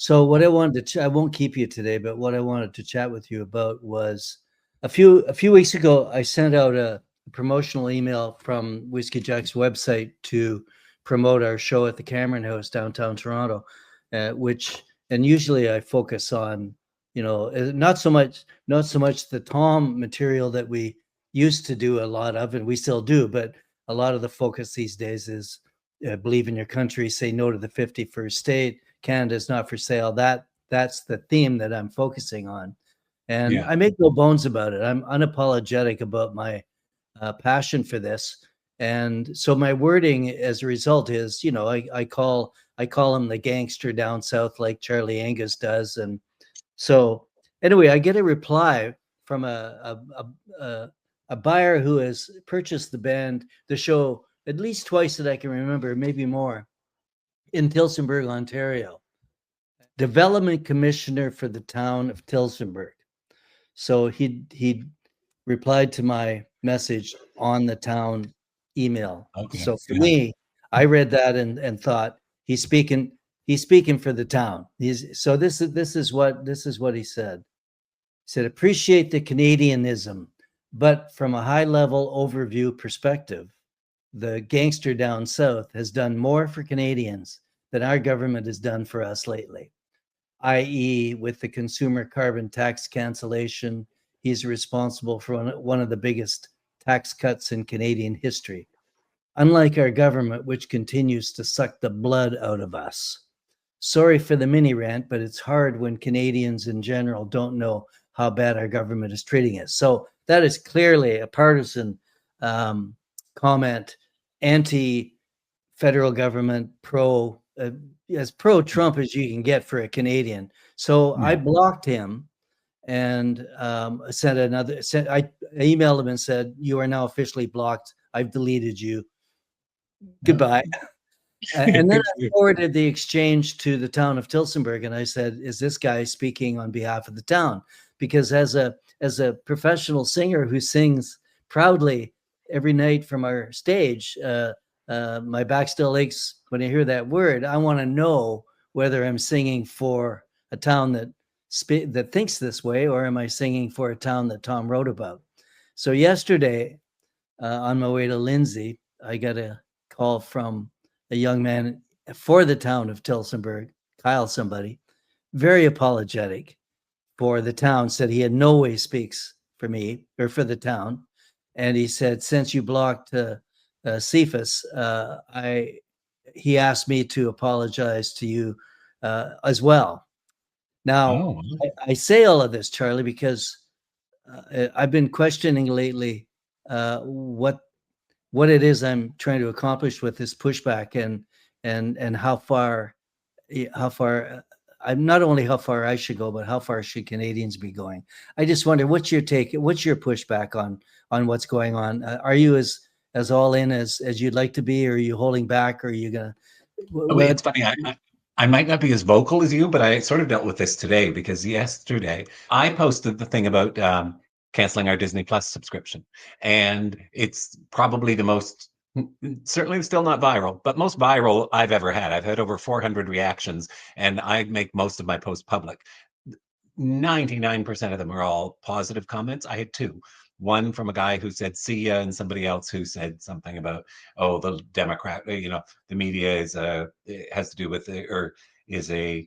So what I wanted to, I won't keep you today, but what I wanted to chat with you about was a few weeks ago, I sent out a promotional email from Whiskey Jack's website to promote our show at the Cameron House downtown Toronto, which and usually I focus on, not so much the Tom material that we used to do a lot of, and we still do, but a lot of the focus these days is believe in your country, say no to the 51st state, Canada's not for sale. That's the theme that I'm focusing on. And Yeah. I make no bones about it. I'm unapologetic about my passion for this. And so my wording as a result is, I call him the gangster down south like Charlie Angus does. And so anyway, I get a reply from a buyer who has purchased the show at least twice that I can remember, maybe more, in Tillsonburg, Ontario. Development commissioner for the town of Tillsonburg. So he replied to my message on the town email. Okay. So for Yeah. me, I read that and thought he's speaking for the town. This is what he said. He said, appreciate the Canadianism, but from a high level overview perspective, the gangster down south has done more for Canadians than our government has done for us lately, i.e., with the consumer carbon tax cancellation. He's responsible for one of the biggest tax cuts in Canadian history. Unlike our government, which continues to suck the blood out of us. Sorry for the mini rant, but it's hard when Canadians in general don't know how bad our government is treating us. So that is clearly a partisan comment, anti-federal government, as pro-Trump as you can get for a Canadian. So Yeah. I blocked him and I emailed him and said, you are now officially blocked. I've deleted you. Goodbye. And then I forwarded the exchange to the town of Tillsonburg, and I said, is this guy speaking on behalf of the town? Because as a professional singer who sings proudly every night from our stage, my back still aches when I hear that word. I want to know whether I'm singing for a town that thinks this way, or am I singing for a town that Tom wrote about? So yesterday, on my way to Lindsay, I got a call from a young man for the town of Tillsonburg, Kyle somebody, very apologetic for the town, said he had no way speaks for me or for the town. And he said, since you blocked Cephas, he asked me to apologize to you as well. Now, I say all of this, Charlie, because I've been questioning lately what it is I'm trying to accomplish with this pushback, and how far I'm not only how far I should go, but how far should Canadians be going? I just wonder, what's your take? What's your pushback on what's going on? Are you as all in as you'd like to be, or are you holding back, or are you gonna? It's funny. I might not be as vocal as you, but I sort of dealt with this today because yesterday I posted the thing about canceling our Disney Plus subscription. And it's probably the most, certainly still not viral, but most viral I've ever had. I've had over 400 reactions, and I make most of my posts public. 99% of them are all positive comments. I had two. One from a guy who said see ya, and somebody else who said something about, oh, the Democrat, the media has to do with or is a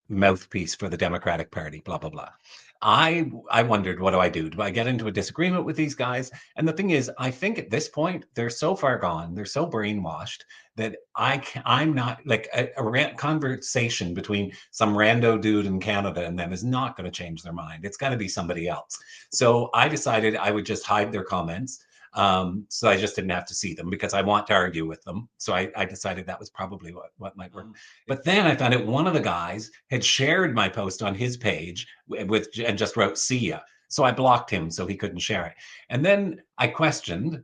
mouthpiece for the Democratic Party, blah, blah, blah. I wondered, what do I do? Do I get into a disagreement with these guys? And the thing is, I think at this point, they're so far gone, they're so brainwashed that I'm not, like, a conversation between some rando dude in Canada and them is not going to change their mind. It's got to be somebody else. So I decided I would just hide their comments. So I just didn't have to see them because I want to argue with them. So I decided that was probably what might work. But then I found out one of the guys had shared my post on his page and just wrote see ya. So I blocked him so he couldn't share it. And then I questioned,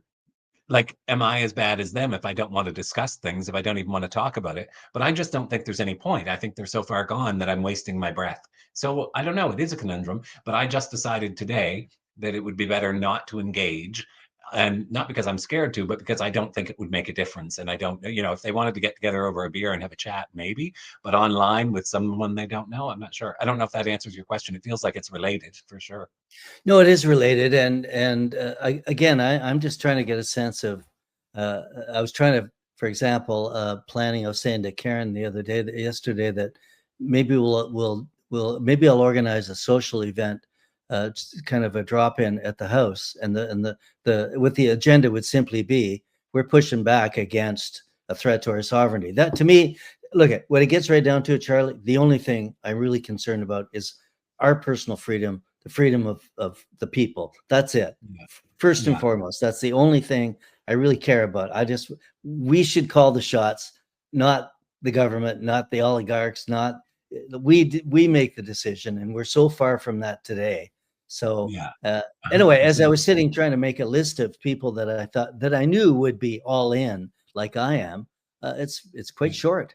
like, am I as bad as them if I don't want to discuss things, if I don't even want to talk about it? But I just don't think there's any point. I think they're so far gone that I'm wasting my breath. So I don't know. It is a conundrum, but I just decided today that it would be better not to engage and not because I'm scared to, but because I don't think it would make a difference. And I don't, if they wanted to get together over a beer and have a chat, maybe, but online with someone they don't know, I'm not sure. I don't know if that answers your question. It feels like it's related for sure. No, it is related, and I'm just trying to get a sense of. I was trying to, for example, planning. I was saying to Karen the other day, yesterday, that maybe maybe I'll organize a social event, kind of a drop in at the house, and the with the agenda would simply be, we're pushing back against a threat to our sovereignty. That, to me, look at when it gets right down to it, Charlie. The only thing I'm really concerned about is our personal freedom, the freedom of the people. That's it. Yeah. First and Yeah. foremost, that's the only thing I really care about. We should call the shots, not the government, not the oligarchs, not we make the decision, and we're so far from that today. So Yeah. anyway, as I 100%. was sitting trying to make a list of people that I thought that I knew would be all in, like I am, it's quite short.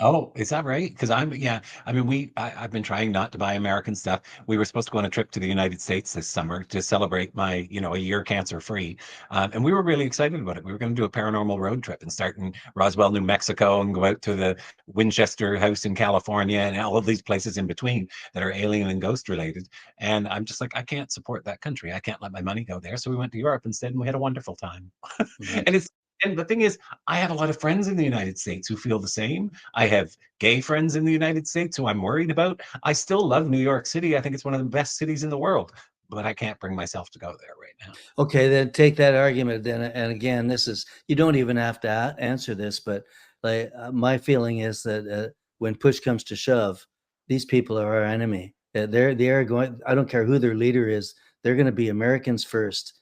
Oh, is that right? Because yeah, I mean, I've been trying not to buy American stuff. We were supposed to go on a trip to the United States this summer to celebrate my, a year cancer free. And we were really excited about it. We were going to do a paranormal road trip and start in Roswell, New Mexico, and go out to the Winchester House in California and all of these places in between that are alien and ghost related. And I'm just like, I can't support that country. I can't let my money go there. So we went to Europe instead, and we had a wonderful time. Right. And the thing is, I have a lot of friends in the United States who feel the same. I have gay friends in the United States who I'm worried about. I still love New York City. I think it's one of the best cities in the world, but I can't bring myself to go there right now. Okay, then take that argument then, and again, this is, you don't even have to answer this, but like my feeling is that when push comes to shove, these people are our enemy. They are going. I don't care who their leader is. They're going to be Americans first.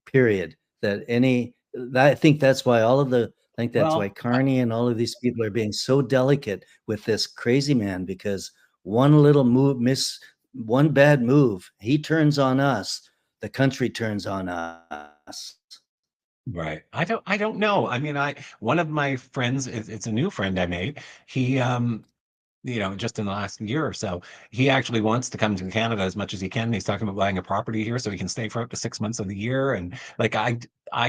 Period. I think that's why I think that's why Well, Carney and all of these people are being so delicate with this crazy man, because one little one bad move, he turns on us, the country turns on us. right. I don't know. I mean, one of my friends, it's a new friend I made. He just in the last year or so, he actually wants to come to Canada as much as he can. He's talking about buying a property here so he can stay for up to 6 months of the year. And like, I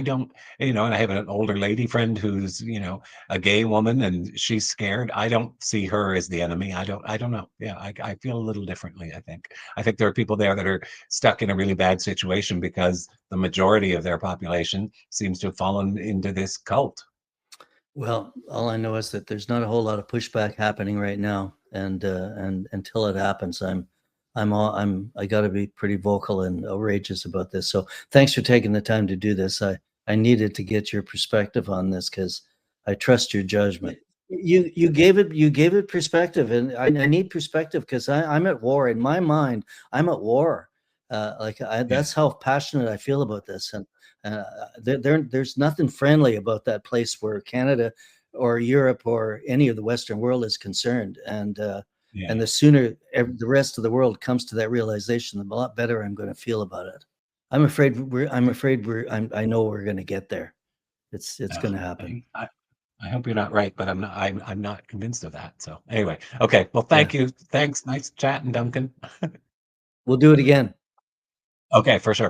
don't, and I have an older lady friend who's, a gay woman, and she's scared. I don't see her as the enemy. I don't know. Yeah, I feel a little differently, I think. I think there are people there that are stuck in a really bad situation because the majority of their population seems to have fallen into this cult. Well, all I know is that there's not a whole lot of pushback happening right now, and until it happens, I got to be pretty vocal and outrageous about this. So thanks for taking the time to do this. I needed to get your perspective on this because I trust your judgment. You gave it perspective, and I need perspective because I'm at war in my mind. I'm at war. Yeah. That's how passionate I feel about this, and there's nothing friendly about that place where Canada or Europe or any of the Western world is concerned. And Yeah. the sooner the rest of the world comes to that realization, the lot better I'm going to feel about it. I know we're going to get there. It's Uh, going to happen. I hope you're not right, but I'm not convinced of that. So anyway, okay. Well, Yeah, thank you. Thanks. Nice chatting, Duncan. we'll do it again. Okay, for sure.